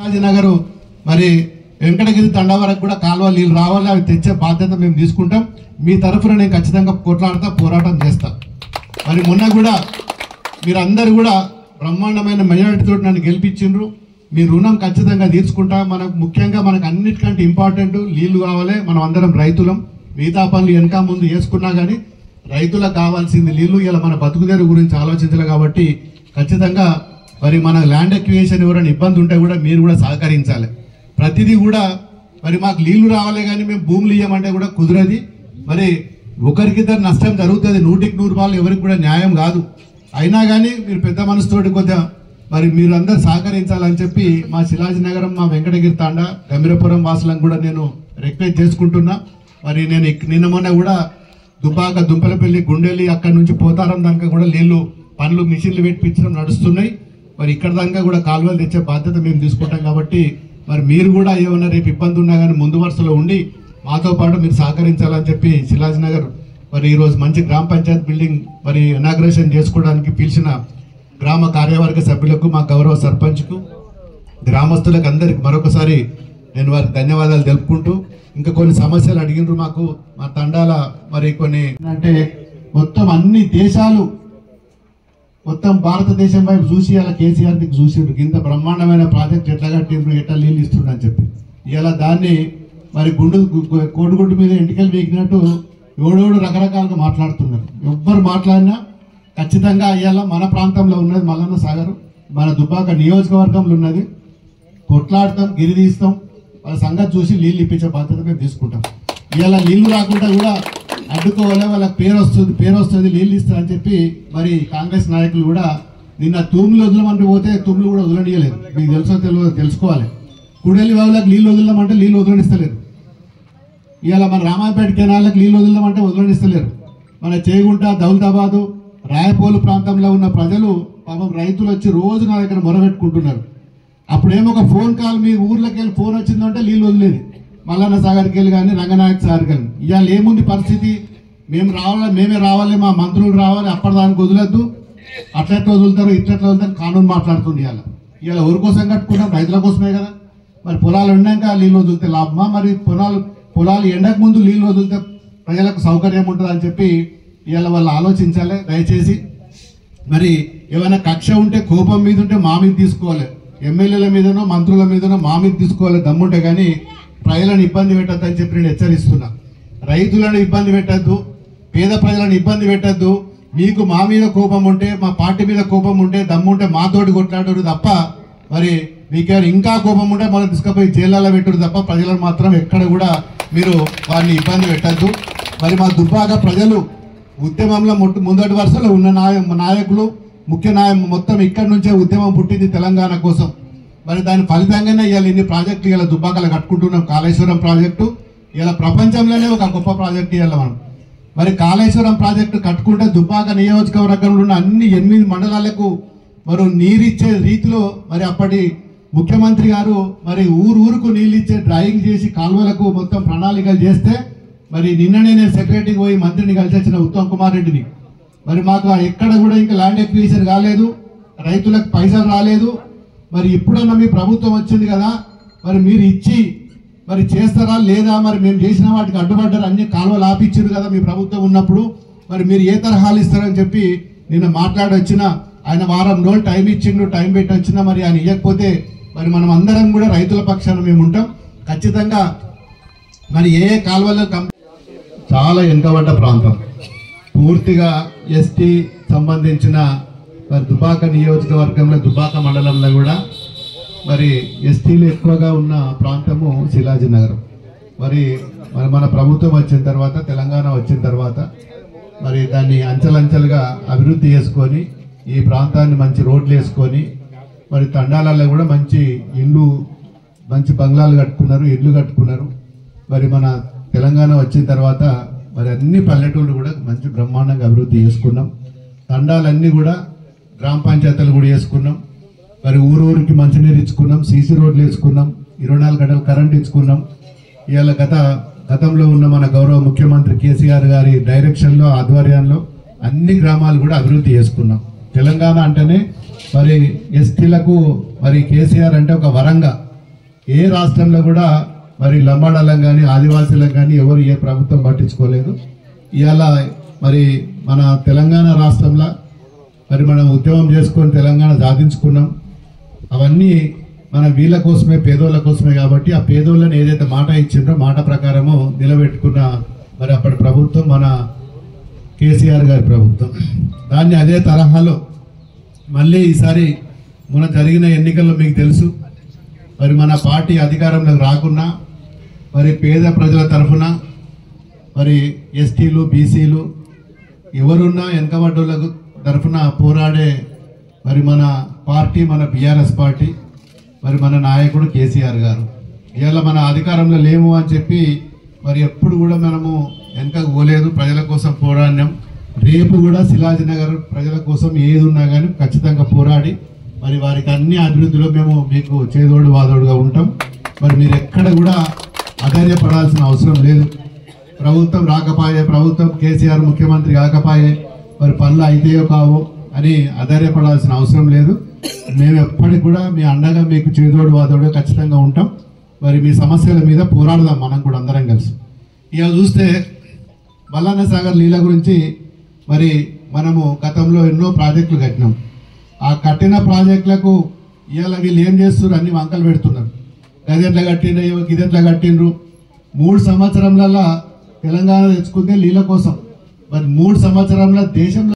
నగర్ మరి వెంకటగిరి తండా వరకు కూడా కాలువ నీళ్ళు రావాలి, అవి తెచ్చే బాధ్యత మేము తీసుకుంటాం. మీ తరఫున నేను ఖచ్చితంగా పోరాటం చేస్తా. మరి మొన్న కూడా మీరందరూ కూడా బ్రహ్మాండమైన మెజారిటీతో నన్ను గెలిపించిండ్రు. మీ రుణం ఖచ్చితంగా తీర్చుకుంటా. మనకు ముఖ్యంగా మనకు అన్నిటికంటే ఇంపార్టెంట్ నీళ్లు కావాలి. మనం అందరం రైతులం, మిగతా పనులు వెనక ముందు చేసుకున్నా కానీ రైతులకు కావాల్సింది నీళ్లు. ఇలా మన బతుకుదేరు గురించి ఆలోచించాలి కాబట్టి ఖచ్చితంగా మరి మన ల్యాండ్ ఎక్విజిషన్ ఎవరైనా ఇబ్బంది ఉంటే కూడా మీరు కూడా సహకరించాలి. ప్రతిదీ కూడా మరి మాకు నీళ్లు రావాలి కానీ మేము భూములు ఇవ్వమంటే కూడా కుదరది. మరి ఒకరికిద్దరు నష్టం జరుగుతుంది, 100% ఎవరికి కూడా న్యాయం కాదు. అయినా కానీ మీరు పెద్ద మనసుతోటి కొద్దిగా మరి మీరు అందరు సహకరించాలని చెప్పి మా శిలాజీనగరం, మా వెంకటగిరి తాండా, గంభీరపురం వాసులను కూడా నేను రిక్వెస్ట్ చేసుకుంటున్నా. మరి నేను నిన్న మొన్న కూడా దుబ్బాక, దుంపలపల్లి, గుండెల్లి అక్కడి నుంచి పోతారం దాకా కూడా నీళ్లు పనులు మిషన్లు పెట్టించడం నడుస్తున్నాయి. మరి ఇక్కడ దాకా కూడా కాలువలు తెచ్చే బాధ్యత మేము తీసుకుంటాం కాబట్టి మరి మీరు కూడా ఏమన్నా రేపు ఇబ్బంది ఉన్నా కానీ ముందు వరుసలో ఉండి మాతో పాటు మీరు సహకరించాలని చెప్పి శిలాజీనగర్ మరి ఈరోజు మంచి గ్రామ పంచాయత్ బిల్డింగ్ మరి ఇనాగ్రేషన్ చేసుకోవడానికి పిలిచిన గ్రామ కార్యవర్గ సభ్యులకు, మా గౌరవ సర్పంచ్కు, గ్రామస్తులకు అందరికి మరొకసారి నేను వారికి ధన్యవాదాలు తెలుపుకుంటూ, ఇంకా కొన్ని సమస్యలు అడిగినారు మాకు మా తండాల. మరి కొన్ని అంటే మొత్తం అన్ని దేశాలు మొత్తం భారతదేశం వైపు చూసి అలా కేసీఆర్ దిక్కు చూసిండ్రు. ఇంత బ్రహ్మాండమైన ప్రాజెక్ట్ ఎట్లా కట్టిండ్రు, ఎట్లా నీళ్ళు ఇస్తుండ్రు అని చెప్పి ఇలా దాన్ని మరి కోడిగుడ్డు మీద ఎంటికలు వీకినట్టు ఎవడోడు రకరకాలుగా మాట్లాడుతున్నారు. ఎవ్వరు మాట్లాడినా ఖచ్చితంగా ఇవాళ మన ప్రాంతంలో ఉన్నది మల్లన్న సాగర్, మన దుబ్బాక నియోజకవర్గంలో ఉన్నది. కొట్లాడతాం, గిరి తీస్తాం, వాళ్ళ సంగతి చూసి నీళ్ళు ఇప్పించే బాధ్యత మేము తీసుకుంటాం. ఇవాళ నీళ్లు రాకుండా కూడా అడ్డుకోవాలి, వాళ్ళకి పేరు వస్తుంది నీళ్ళు ఇస్తారని చెప్పి మరి కాంగ్రెస్ నాయకులు కూడా నిన్న తూములు వదలమంటే పోతే తూములు కూడా వదలనియలేదు. మీకు తెలియదో తెలుసుకోవాలి. కుడెల్లి వాళ్ళకి నీళ్ళు వదలమంటే నీళ్ళు వదలనిస్తలేరు. ఇవాళ మన రామాయపేట కెనాలకు నీళ్ళు వదలమంటే వదలనిస్తలేరు. మన చేగుంట, దౌలతాబాదు, రాయపోలు ప్రాంతంలో ఉన్న ప్రజలు పాపం రైతులు వచ్చి రోజు నా దగ్గర మొరబెట్టుకుంటున్నారు. అప్పుడేమో ఒక ఫోన్ కాల్ మీ ఊర్లోకి వెళ్ళి ఫోన్ వచ్చిందంటే నీళ్ళు వదిలేదు. మల్లన్న సాగర్కి వెళ్ళి కానీ రంగనాయక సాగర్కి వెళ్ళి. ఇవాళ ఏముంది పరిస్థితి? మేమే రావాలి, మా మంత్రులు రావాలి, అప్పటిదానికి వదలొద్దు, అట్లెట్లా వదులుతారు, ఇట్లెట్లా వదులుతారు కానూన్ మాట్లాడుతుంది. ఇవాళ ఎవరి కోసం కట్టుకున్నాం? రైతుల కోసమే కదా. మరి పొలాలు ఎండాక నీళ్ళు వదిలితే లాభమా? మరి పొలాలు ఎండక ముందు నీళ్ళు వదిలితే ప్రజలకు సౌకర్యం ఉంటుంది అని చెప్పి ఇవాళ వాళ్ళు ఆలోచించాలి దయచేసి. మరి ఏమైనా కక్ష ఉంటే, కోపం మీద ఉంటే మా మీద తీసుకోవాలి, ఎమ్మెల్యేల మీదనో మంత్రుల మీదనో మా మీద తీసుకోవాలి దమ్ముంటే, కానీ ప్రజలను ఇబ్బంది పెట్టద్దు అని చెప్పి నేను హెచ్చరిస్తున్నా. రైతులను ఇబ్బంది పెట్టద్దు, పేద ప్రజలను ఇబ్బంది పెట్టద్దు. మీకు మా మీద కోపం ఉంటే, మా పార్టీ మీద కోపం ఉంటే, దమ్ముంటే మాతోటి కొట్లాడరు తప్ప, మరి మీకేమైనా ఇంకా కోపం ఉంటే మనం తీసుకుపోయి జైళ్ళలో పెట్టరు తప్ప ప్రజలను మాత్రం ఎక్కడ కూడా మీరు వారిని ఇబ్బంది పెట్టద్దు. మరి మా దుబ్బాక ప్రజలు ఉద్యమంలో ముందటి వరుసలో ఉన్న నాయకులు, ముఖ్య మొత్తం ఇక్కడి నుంచే ఉద్యమం పుట్టింది తెలంగాణ కోసం. మరి దాని ఫలితంగానే ఇవాళ ఇన్ని ప్రాజెక్టులు ఇలా దుబ్బాకలు కట్టుకుంటున్నాం. కాళేశ్వరం ప్రాజెక్టు ఇలా ప్రపంచంలోనే ఒక గొప్ప ప్రాజెక్టు ఇవాళ మనం. మరి కాళేశ్వరం ప్రాజెక్టు కట్టుకుంటే దుబ్బాక నియోజకవర్గంలో ఉన్న అన్ని 8 మండలాలకు మరి నీరిచ్చే రీతిలో మరి అప్పటి ముఖ్యమంత్రి గారు మరి ఊరుకు నీళ్ళు ఇచ్చే డ్రాయింగ్ చేసి కాలువలకు మొత్తం ప్రణాళికలు చేస్తే, మరి నిన్ననే నేను సెక్రటరీకి పోయి మంత్రిని కలిసి వచ్చిన ఉత్తమ్ కుమార్ రెడ్డిని. మరి మాకు ఎక్కడ కూడా ఇంకా ల్యాండ్ ఎక్విజిషన్ కాలేదు, రైతులకు పైసలు రాలేదు. మరి ఇప్పుడన్నా మీ ప్రభుత్వం వచ్చింది కదా, మరి మీరు ఇచ్చి మరి చేస్తారా లేదా? మరి మేము చేసిన వాటికి అడ్డుపడ్డారు, అన్ని కాలువలు ఆపిచ్చారు కదా మీ ప్రభుత్వం ఉన్నప్పుడు, మరి మీరు ఏ తరహాలు ఇస్తారని చెప్పి నిన్న మాట్లాడి వచ్చిన ఆయన. వారం రోజులు టైం ఇచ్చిండు, టైం పెట్టి వచ్చినా మరి ఆయన ఇవ్వకపోతే మరి మనం అందరం కూడా రైతుల పక్షాన మేము ఉంటాం ఖచ్చితంగా. మరి ఏ కాలువలో చాలా వెనుకబడ్డ ప్రాంతం, పూర్తిగా ఎస్టీ సంబంధించిన మరి దుబ్బాక నియోజకవర్గంలో, దుబ్బాక మండలంలో కూడా మరి ఎస్టీలు ఎక్కువగా ఉన్న ప్రాంతము శిలాజీనగరం. మరి మన ప్రభుత్వం వచ్చిన తర్వాత, తెలంగాణ వచ్చిన తర్వాత మరి దాన్ని అంచెలంచెలుగా అభివృద్ధి చేసుకొని ఈ ప్రాంతాన్ని మంచి రోడ్లు వేసుకొని మరి తండాలలో కూడా మంచి ఇల్లు, మంచి బంగ్లాలు కట్టుకున్నారు, ఇల్లు కట్టుకున్నారు. మరి మన తెలంగాణ వచ్చిన తర్వాత మరి అన్ని పల్లెటూళ్ళు కూడా మంచి బ్రహ్మాండంగా అభివృద్ధి చేసుకున్నాం. తండాలన్నీ కూడా గ్రామ పంచాయతీలు కూడా వేసుకున్నాం. మరి ఊరికి మంచినీరు ఇచ్చుకున్నాం, సీసీ రోడ్లు వేసుకున్నాం, 24 గంటలు కరెంట్ ఇచ్చుకున్నాం. ఇవాళ గతంలో ఉన్న మన గౌరవ ముఖ్యమంత్రి కేసీఆర్ గారి డైరెక్షన్లో, ఆధ్వర్యంలో అన్ని గ్రామాలు కూడా అభివృద్ధి చేసుకున్నాం. తెలంగాణ అంటేనే మరి ఎస్టీలకు మరి కేసీఆర్ అంటే ఒక వరంగా ఏ రాష్ట్రంలో కూడా మరి లంబాడాలకు కానీ ఆదివాసీలకు కానీ ఎవరు ఏ ప్రభుత్వం పట్టించుకోలేదు. ఇవాళ మరి మన తెలంగాణ రాష్ట్రంలో మరి మనం ఉద్యమం చేసుకొని తెలంగాణ సాధించుకున్నాం. అవన్నీ మన వీళ్ళ కోసమే, పేదోళ్ళ కోసమే. కాబట్టి ఆ పేదోళ్ళని ఏదైతే మాట ఇచ్చిండ్రో మాట ప్రకారము నిలబెట్టుకున్న మరి అప్పటి ప్రభుత్వం మన కేసీఆర్ గారి ప్రభుత్వం. దాన్ని అదే తరహాలో మళ్ళీ ఈసారి మొన్న జరిగిన ఎన్నికల్లో మీకు తెలుసు, మరి మన పార్టీ అధికారంలోకి రాకున్నా మరి పేద ప్రజల తరఫున మరి ఎస్టీలు, బీసీలు ఎవరున్నా వెనకబడ్డోళ్ళకు తరఫున పోరాడే మరి మన పార్టీ, మన బీఆర్ఎస్ పార్టీ, మరి మన నాయకుడు కేసీఆర్ గారు. ఇవాళ మన అధికారంలో లేము అని చెప్పి మరి ఎప్పుడు కూడా మనము వెనకకు పోలేదు, ప్రజల కోసం పోరాడినాం. రేపు కూడా శిలాజీనగర్ ప్రజల కోసం ఏది ఉన్నా కానీ ఖచ్చితంగా పోరాడి మరి వారికి అన్ని అభివృద్ధిలో మేము మీకు చేదోడు వాదోడుగా ఉంటాం. మరి మీరు ఎక్కడ కూడా అధైర్యపడాల్సిన అవసరం లేదు. ప్రభుత్వం రాకపోయే, ప్రభుత్వం కేసీఆర్ ముఖ్యమంత్రి కాకపోయే, మరి పనులు అయితేయో కావో అని అధైర్యపడాల్సిన అవసరం లేదు. మేము ఎప్పటికి కూడా మీ అండగా మీకు చేదోడు వాదోడుగా ఖచ్చితంగా ఉంటాం. మరి మీ సమస్యల మీద పోరాడదాం మనం కూడా అందరం కలిసి. ఇక చూస్తే మల్లన్న సాగర్ నీళ్ళ గురించి మరి మనము గతంలో ఎన్నో ప్రాజెక్టులు కట్టినాం. ఆ కట్టిన ప్రాజెక్టులకు ఇవాళ వీళ్ళు ఏం చేస్తున్నారు, అన్ని వంకలు పెడుతున్నారు. గదెట్లా కట్టిండ్రు, గిదెట్లా కట్టిండ్రు. 3 సంవత్సరంలలో తెలంగాణ తెచ్చుకుంటే నీళ్ళ కోసం, మరి 3 సంవత్సరంలో దేశంలో